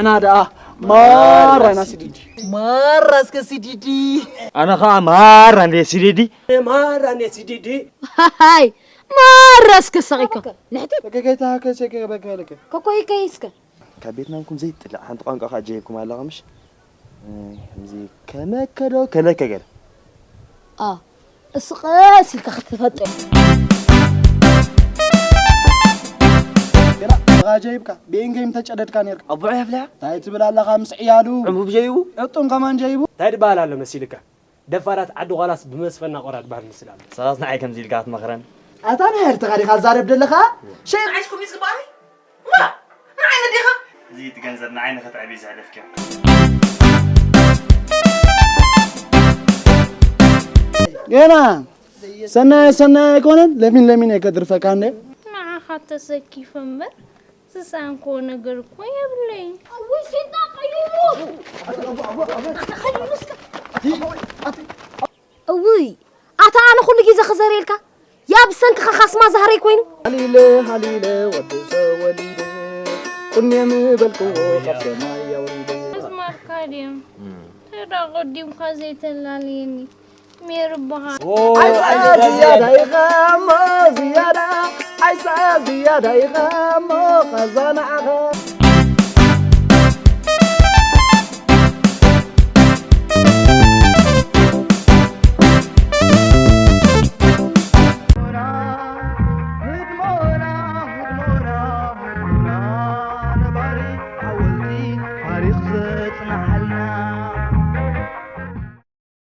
نادا مارا سديدي مارا سديدي أنا خا مارا سديدي مارا سديدي هاي مارا سكسريكا نحتي كيتا كسكه بكالك كوكوي كيسكا كبيتنا لكم زي لا حنت قنقه خاجيكم على غمش زي كما كدو كلا كجل اسقاسي كختفطي غاجيبك بينجيم تجدد كان يرك ابو عيفلا تايت بلا لا خمس عيالو عمو بجيبو اطم كمان جيبو تايد بالا له مسيلك دفارات عدو خلاص بمسفنا قرات بحال مسلام صراصنا عي كم زي القات مخرن اتانا هرت غادي خزارب دلخا شي عايزكم يسقباني ما عين ديها زي تجنزرنا عينك تعبي زعلفك يانا سنة يكون لمين يقدر فكانه مع حتى سكي فمر سسان كون نجر كوي بلي وي سيدنا وي اتا انا كل جيزه خزاريلك يا بسنك خاص ما زهري كوين هليله ودسه وليده كن يمبلكو خفت ما يوريده اسمع كريم ترى قديم خزيت اللاليني ميربها عايزة زيادة يغام زيادة عايزة زيادة يغام خزانة عغام